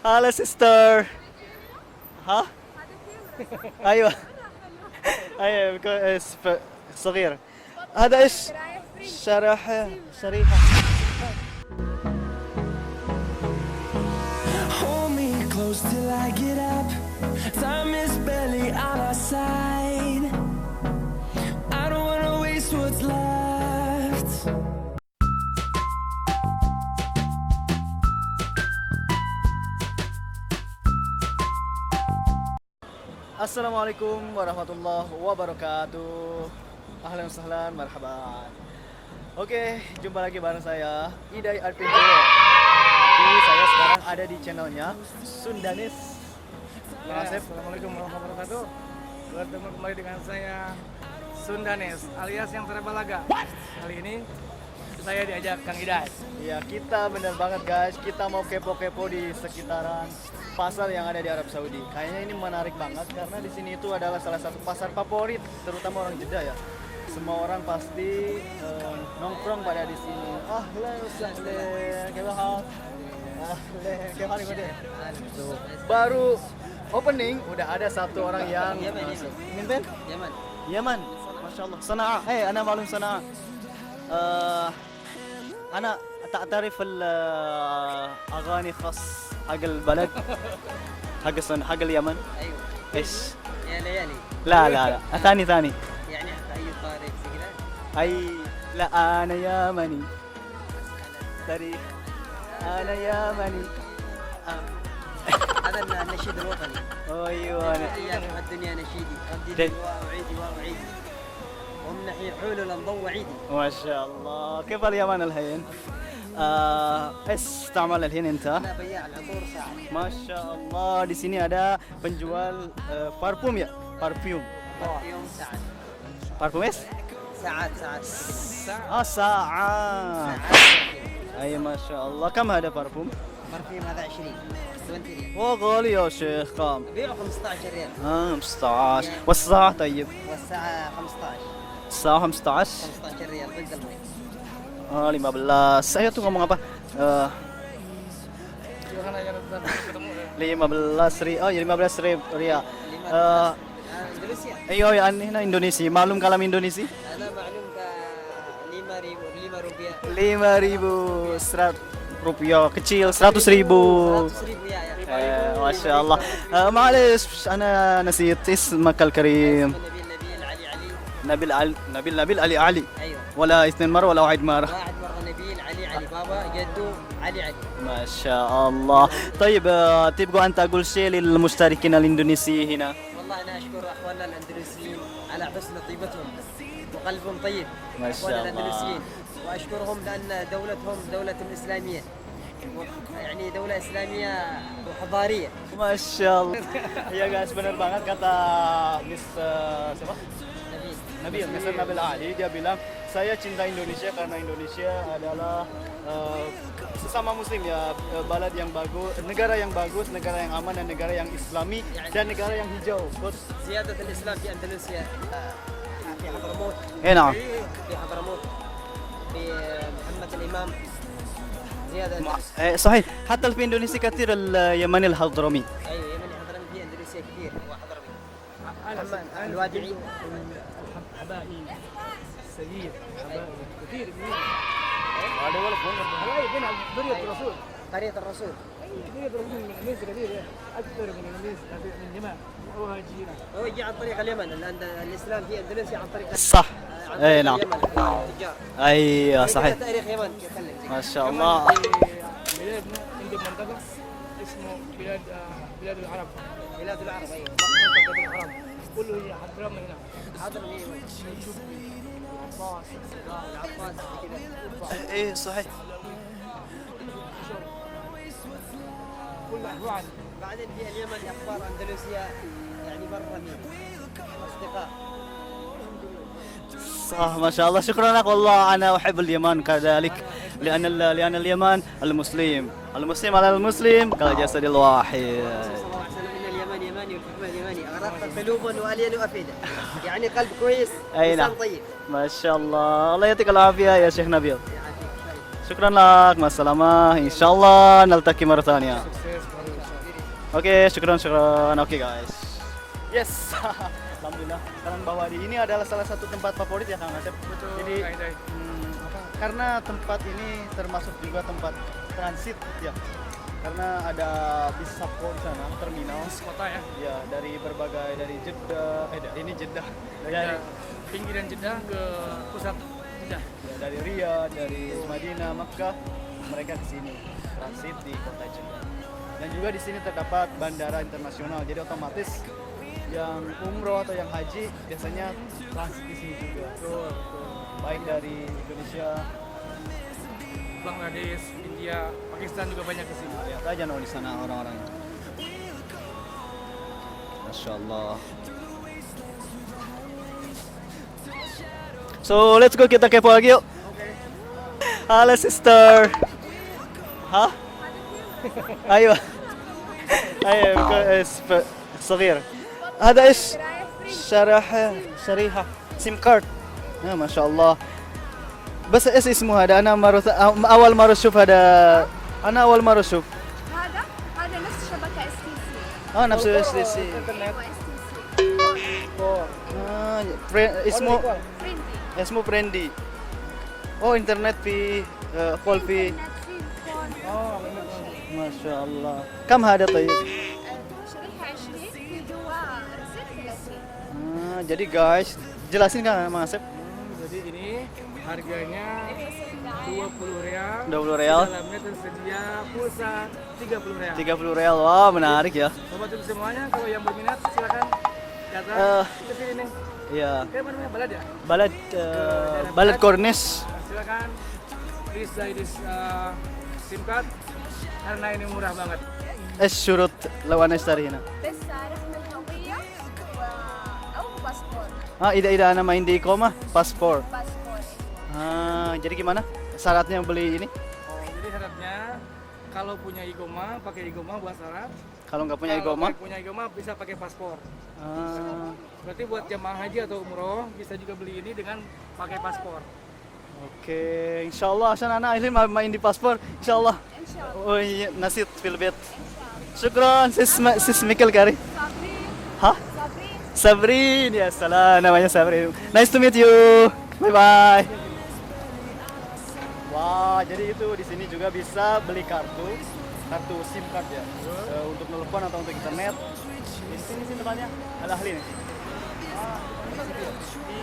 هلا سيستر. ها؟ ايوه. ايوه صغير. هذا ايش؟ شريحة. Hold me close till I get up. Time is barely on our side. I don't wanna waste what's left. Assalamualaikum warahmatullahi wabarakatuh. Ahlan wasahlan, marhaban. Oke, jumpa lagi bareng saya Idai Arpinjolo. Jadi saya sekarang ada di channelnya Sundanis. Assalamualaikum warahmatullahi wabarakatuh. Bertemu kembali dengan saya Sundanis alias yang terbalaga. Kali ini saya diajak Kang Idai. Ya, kita bener banget guys. Kita mau kepo-kepo di sekitaran pasar yang ada di Arab Saudi. Kayaknya ini menarik banget karena di sini itu adalah salah satu pasar favorit, terutama orang Jeddah ya. Semua orang pasti nongkrong pada di sini. Ahlan wa sahlan. Ahlan. Gimana nih? Baru opening udah ada satu orang yang masuk. Minten? Yaman. Masya Allah. Sana'a. Ana malum Sana'a. أنا تعرف الأغاني خاص حق البلد حق اليمن. ايوه. إيش؟ يا ليالي. لا ثاني يعني اي طارق كذا. أي لا أنا يمني تاريخ أنا يمني. هذا النشيد الوطني. أيوة يعني الدنيا نشيدي أبدي وأعيدي وأعيدي وامنحي حللا ضوء عيدي. ما شاء الله. كيف اليمن الحين؟ ايش تعمل الحين انت؟ أنا بياع العطور ساعة. ما شاء الله. Di sini ada penjual parfum ya? Parfum. يوم ساعة. Parfum es? ساعات. ساعات. أي ما شاء الله. كم هذا parfum؟ برفيوم هذا 20 ريال. غالي يا شيخ. كم؟ بيعه 15 ريال. 15. والساعة طيب؟ والساعة 15. الساعة 15. 15 ريال ضد المي. 15. Saya tuh ngomong apa? 15 ribu. Oh ya 15 ribu rial. اندونيسيا. ايوه ya هنا Indonesia. Malum kalam Indonesia? انا معلوم ك 5 روبيا. 5.000 rupiah kecil 100.000. 100 يا ما شاء الله. معلش أنا نسيت اسمك الكريم. نبيل علي. ايوه. ولا اثنين مرة ولا واحد مرة؟ واحد مرة نبيل علي بابا جدو علي. ما شاء الله. طيب تبغى أن تقول شيء للمشتركين الإندونيسي هنا؟ والله انا اشكر اخواننا الاندونيسيين على حسن طيبتهم وقلبهم طيب. ما شاء اخواننا الله. الاندونيسيين واشكرهم لان دولتهم دولة اسلامية، يعني دولة إسلامية وحضارية. Masya Allah. Iya guys, benar banget kata Miss siapa? Mr. Nabil Ali. Dia bilang saya cinta Indonesia karena Indonesia adalah sesama muslim ya, balad yang bagus, negara yang bagus, negara yang aman dan negara yang islami dan negara yang hijau. زيادة الإسلام في أندونيسيا في حضرموت. نعم. في حضرموت في محمد الإمام زيادة. صحيح. حتى في إندونيسيا كثير اليمني الحضرمي. أيوة يمني حضرمي في أندونيسيا كثير. هو حضرمي. محمد الوادعي. حبائي سيد حبائي كثير من Ada walaupun هلاقي بين ذرية الرسول. قرية الرسول. ذرية الرسول من الناس كثير أكثر من الناس من اليمن مهاجرين. هو يجي عن طريق اليمن لأن الإسلام في أندونيسيا عن طريق صح. عن طريق نعم. اليمن التجار. أيوة صحيح. تاريخ يمن يتكلم. ما شاء الله. بلادنا عندهم منطقة اسمه بلاد العرب. بلاد العرب. أيوة. منطقة العرب كله هي حضرمنا هنا. حضرمي. العباس كذا. إيه صحيح. كل أحوال. بعدين في اليمن أخبار أندونيسيا يعني مرة من أصدقاء. صح ما شاء الله. شكرا لك والله. أنا أحب اليمن كذلك لأن اليمن المسلم على المسلم كالجسد الواحد. صلى الله عليه وسلم إن اليمن يماني والحكمة يماني أغرقت قلوبا وألين وأفئدة. يعني قلب كويس. أي نعم. إنسان طيب. ما شاء الله. الله يعطيك العافية يا شيخ نبيل. يعافيك. شكرا لك. مع السلامة. إن شاء الله نلتقي مرة ثانية. Sukses. Oke, syukron. Oke guys. Yes. Alhamdulillah. Sekarang bawa di ini adalah salah satu tempat favorit ya Kang Asep. Betul. Jadi Kang Idai. karena tempat ini termasuk juga tempat transit ya. Karena ada bis Sapko di sana, terminal. Kota ya. Ya, dari berbagai dari Jeddah, ini Jeddah. Dari pinggiran Jeddah ke pusat Jeddah. Ya, dari Riyadh, dari Madinah, Makkah, mereka ke sini transit di kota Jeddah. Dan juga di sini terdapat bandara internasional. Jadi otomatis yang umroh atau yang haji biasanya transit di sini juga. Betul. Baik dari Indonesia, Bangladesh, India, Pakistan juga banyak ke sini. lihat aja no di sana orang-orangnya. Masya Allah. So let's go, kita kepo lagi yuk. Halo sister. Hah? Ayo. Ayo صغير. هذا ايش؟ شريحة سيم كارد. ما شاء الله. بس ايش اسمه هذا؟ انا اول مرة اشوف هذا. انا اول مرة اشوف. هذا نفس شبكة اس تي سي. نفس ايش دي سي. ايوه اس تي سي. اسمه فريندلي. اسمه فريندي. انترنت في كول في. ما شاء الله. كم هذا طيب؟ شريحة 20 في جوا رسيت 30. Jadi guys, jelasin kan Mas Asep? Jadi ini harganya 20 real. 20 real. Di dalamnya tersedia pulsa 30 real. 30 real. Wah, menarik ya. Sobat YouTube semuanya, kalau yang berminat silakan datang ke sini nih. Iya. Kayak mana namanya, Balad ya? Balad Cornish. Nah, silakan please buy this SIM card karena ini murah banget. ايش شروط لو انا اشتري هنا؟ بس رقم الهوية أو باسبور. اذا انا ما عندي إقامة paspor. باسبور. Jadi gimana? Syaratnya beli ini? Jadi syaratnya kalau punya igoma pakai igoma buat syarat. Kalau nggak punya Kalau Iqamah? nggak punya igoma bisa pakai paspor. Berarti buat jemaah haji atau umroh bisa juga beli ini dengan pakai paspor. Oke, insyaallah عشان انا عايزين ما عندي باسبور ان شاء الله. إن شاء الله. ونسيت في البيت. شكرا. اسمك الكريم. صابرين. ها؟ صابرين. Sabrin, ya salam, namanya Sabrin. Nice to meet you. Bye bye. Wah, jadi itu di sini juga bisa beli kartu SIM card ya, untuk telepon atau untuk internet. Di sini sih tempatnya Al Ahli nih.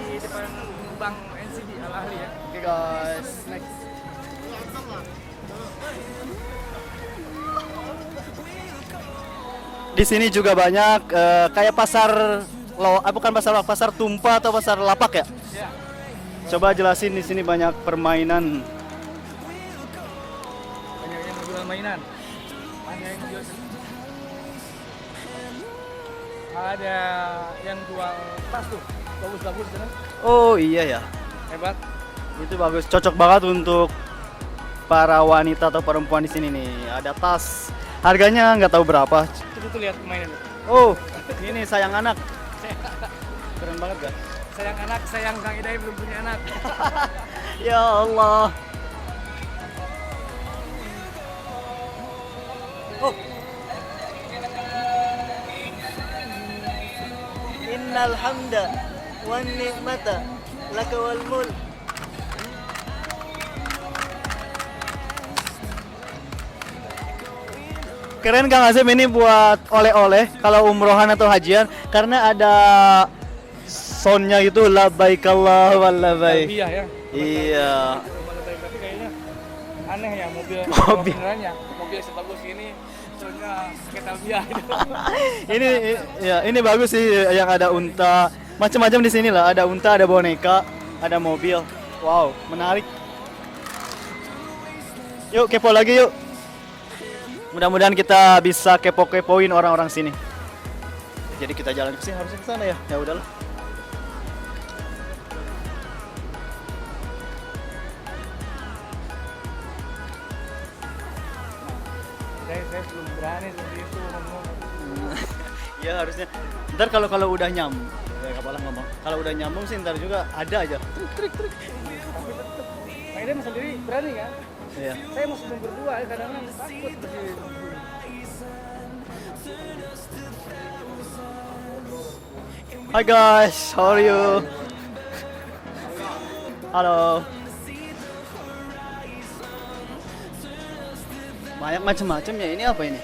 Di depan bank NCB Al Ahli ya. Oke guys, next. Di sini juga banyak kayak pasar bukan pasar tumpah atau pasar lapak ya? Ya. Coba jelasin, di sini banyak permainan. Banyak yang jual mainan. Ada yang jual ada yang jual tas tuh. Bagus-bagus kan? Oh iya ya, Hebat. itu bagus, cocok banget untuk para wanita atau perempuan di sini nih. Ada tas, harganya nggak tahu berapa. Tuh lihat mainan. Oh, ini sayang anak. Keren banget kan? Sayang anak, sayang Kang Idai belum punya anak. Ya Allah. Oh. Innal hamda wan ni'mata laka wal mulk. Keren Kang Asep, ini buat oleh-oleh kalau umrohan atau hajian karena ada soundnya itu labbaik Allah wal labbaik. Talbiyah ya. Iya. Tapi kayaknya aneh ya mobil benerannya. Mobil sebagus ini soalnya pakai talbiyah gitu. ini bagus sih yang ada unta. Macam-macam di sini lah, ada unta, ada boneka, ada mobil. Wow, menarik. Yuk kepo lagi yuk. Mudah-mudahan kita bisa kepo-kepoin orang-orang sini. Jadi kita jalan ke sini, harusnya ke sana ya. Ya udahlah. Saya belum berani seperti itu ngomong. Iya harusnya. Ntar kalau udah nyambung, ya kapalah ngomong. Kalau udah nyambung sih ntar juga ada aja. Trik. Nah ini mas sendiri berani kan? Iya. Saya masih berdua ya, kadang-kadang takut seperti itu. Hi guys, how are you? Halo. Banyak macam-macam ya. Ini apa ini?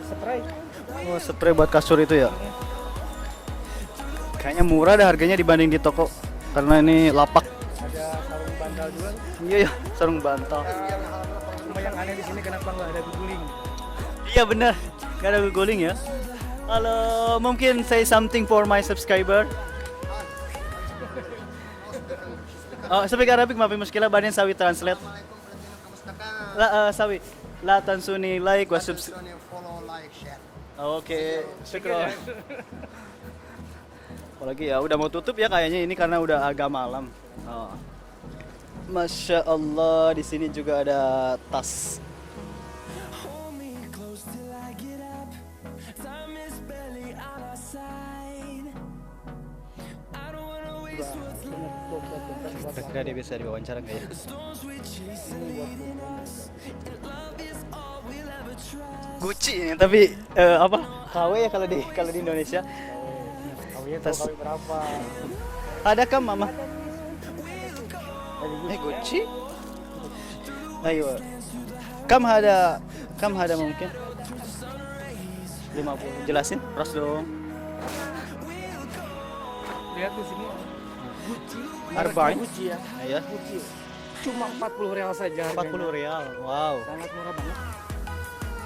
Spray. Oh, spray buat kasur itu ya. Kayaknya murah dah harganya dibanding di toko. Karena ini lapak. Ada sarung bantal juga. Iya ya, sarung bantal. Cuma yang aneh di sini kenapa nggak ada guling? Iya benar, gak ada googling ya. Halo, mungkin say something for my subscriber. Oh, speak Arabic maaf muskilah badan sawi translate. Sawi. La tansuni like wa subscribe. Oke, syukron. Apalagi ya udah mau tutup ya kayaknya ini karena udah agak malam. Oh. Masya Allah, di sini juga ada tas. Hold me close till I get up. Time is barely on our side. I don't wanna waste what's left. Kira-kira dia bisa diwawancara nggak ya? The storms we chase are leading us, and love is all we'll ever trust. Gucci ini tapi apa? KW ya kalau di Indonesia. Tas. KW berapa? Ada kam mama? Gucci? Ayo. Kam ada mungkin? 50. Jelasin, terus dong. Lihat di sini. Gucci. Arba'in. Gucci ya. Iya. Gucci. Cuma 40 real saja. harganya. 40 real. Wow. Sangat murah banget.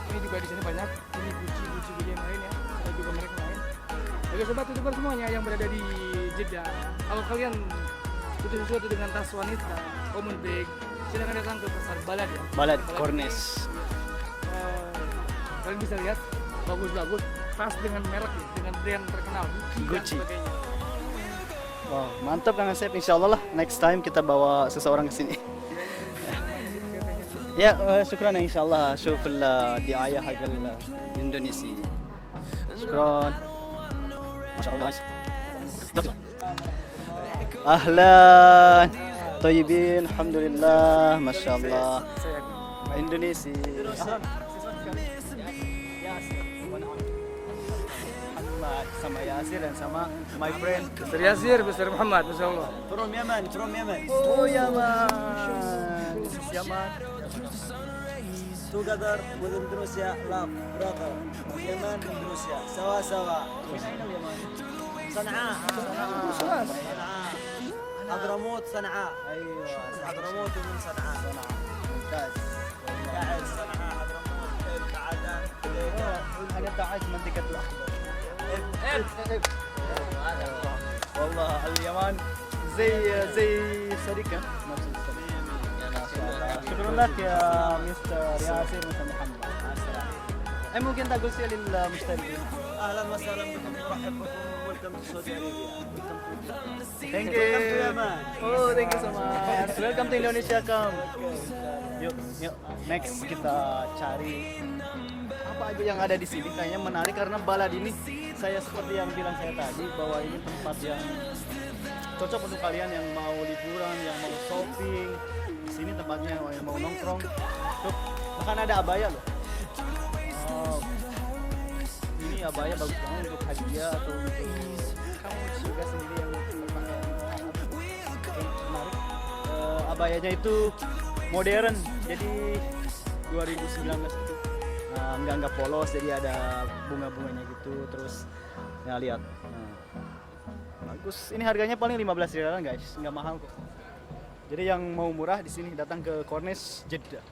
Ini juga di sini banyak. Ini Gucci juga yang lain ya. Ada juga merek lain. Oke sobat youtuber semuanya yang berada di Jeddah. Kalau kalian butuh sesuatu dengan tas wanita, common bag, silakan datang ke pasar Balad ya. Balad Cornish. Kalian bisa lihat bagus-bagus tas dengan merek ya, dengan brand terkenal Gucci. dan sebagainya. Wow, mantap Kang Asep. Insyaallah lah next time kita bawa seseorang ke sini. Ya, syukran insyaallah. Syuf diayah hagal Indonesia. Syukran. Masyaallah. Ahlan. Tayyibin, alhamdulillah, masyaallah. Indonesia. Sama Yasir dan sama my friend. Mr. Yasir, Mr. Muhammad, Masya Allah. from Yemen, from Yemen. Oh Yaman. This is Yaman. Together with Indonesia, love, brother. Yemen, Indonesia, sawa-sawa. صنعاء صنعاء حضرموت صنعاء ايوه حضرموت ومن صنعاء ممتاز. قاعد صنعاء حضرموت ابن عدن أنا تعيش منطقة الأخضر. والله اليمن زي شركة نفس الشركة. شكرا لك يا مستر ياسر ومستر محمد. أي ممكن تقول شيء للمشتركين؟ اهلا وسهلا بكم نرحب بكم ويلكم تو سعودي Thank you. Oh, thank you so much. Welcome to Indonesia, Kam. Yuk. Next kita cari apa aja yang ada di sini. Kayaknya menarik karena Balad ini saya seperti yang bilang saya tadi bahwa ini tempat yang cocok untuk kalian yang mau liburan, yang mau shopping. Di sini tempatnya yang mau nongkrong. Tuh, bahkan ada abaya loh. Oh, ini abaya bagus banget untuk hadiah atau untuk kamu juga sendiri yang menarik. Abayanya itu modern, jadi 2019 itu nggak polos, jadi ada bunga-bunganya gitu. Terus ya lihat, bagus. Ini harganya paling 15 rialan guys, nggak mahal kok. Jadi yang mau murah di sini datang ke Cornish Jeddah.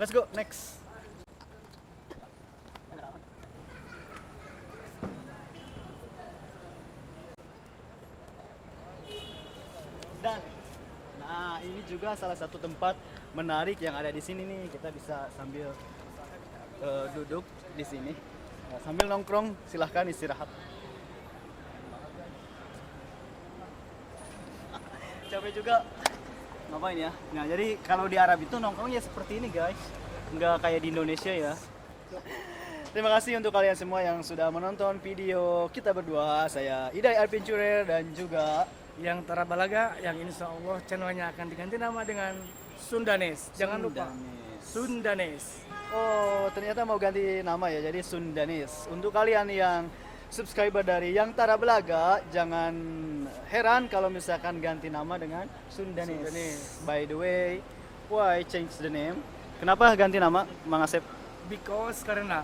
Let's go next. Dan nah ini juga salah satu tempat menarik yang ada di sini nih. Kita bisa sambil duduk di sini, sambil nongkrong, silahkan istirahat. Capek juga ngapain ya. Nah jadi kalau di Arab itu nongkrong ya seperti ini guys, nggak kayak di Indonesia ya. Terima kasih untuk kalian semua yang sudah menonton video kita berdua. Saya Idai Adventurer dan juga Yang Tarabalaga, yang insya Allah channelnya akan diganti nama dengan Sundanes. Jangan lupa Sundanes. Oh, ternyata mau ganti nama ya, jadi Sundanis. Untuk kalian yang subscriber dari Yang Tara Belaga, jangan heran kalau misalkan ganti nama dengan Sundanese. Sundanese. By the way, why change the name? Kenapa ganti nama, Mang Asep? Because karena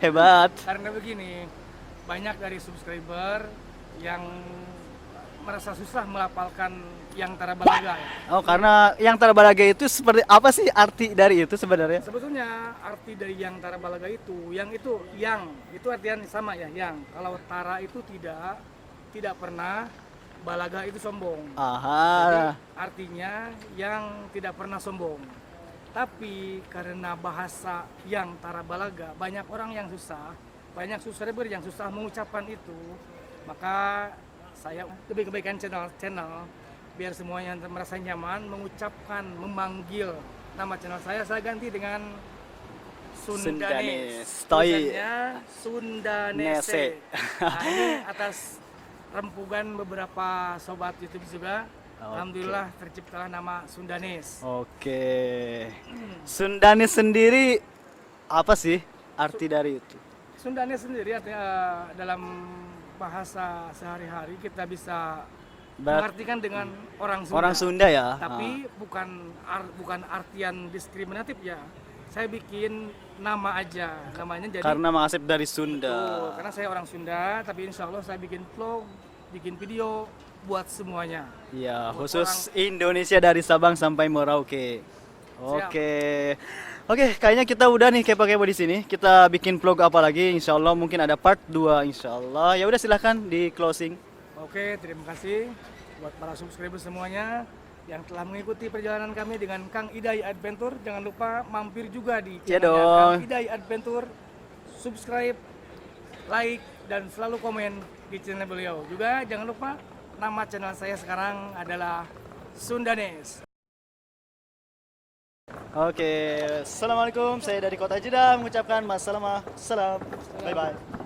Hebat. begini, banyak dari subscriber yang merasa susah melafalkan Yang Tara Belaga ya. Oh, karena Yang Tara Belaga itu seperti apa sih arti dari itu sebenarnya? Sebetulnya arti dari Yang Tara Belaga itu, yang itu artian sama ya, yang. Kalau Tara itu tidak pernah, Balaga itu sombong. Jadi Aha. artinya yang tidak pernah sombong. Tapi karena bahasa Yang Tara Balaga, banyak orang yang susah, banyak subscriber yang susah mengucapkan itu, maka saya lebih kebaikan channel biar semuanya merasa nyaman mengucapkan, memanggil nama channel saya ganti dengan Sundanese. Tulisannya Sundanese. Nah, ini atas rempugan beberapa sobat YouTube juga. Alhamdulillah terciptalah nama Sundanese. Oke. Sundanese sendiri apa sih arti dari itu? Sundanese sendiri artinya dalam bahasa sehari-hari kita bisa mengartikan dengan orang Sunda. Orang Sunda ya. Tapi bukan artian diskriminatif ya. Saya bikin nama aja, namanya jadi. Karena Mang Asep dari Sunda. Betul, karena saya orang Sunda, tapi insya Allah saya bikin vlog, bikin video buat semuanya. Iya, Buat khusus Indonesia dari Sabang sampai Merauke. Oke. Oke, kayaknya kita udah nih kepo-kepo di sini. Kita bikin vlog apa lagi? Insya Allah mungkin ada part 2 insya Allah. Ya udah silahkan di closing. Oke, terima kasih buat para subscriber semuanya yang telah mengikuti perjalanan kami dengan Kang Idai Adventure. Jangan lupa mampir juga di Iya channelnya dong. Kang Idai Adventure. Subscribe, like, dan selalu komen di channel beliau. Juga jangan lupa nama channel saya sekarang adalah Sundanese. Oke, assalamualaikum. Saya dari Kota Jeddah mengucapkan salam. Bye bye.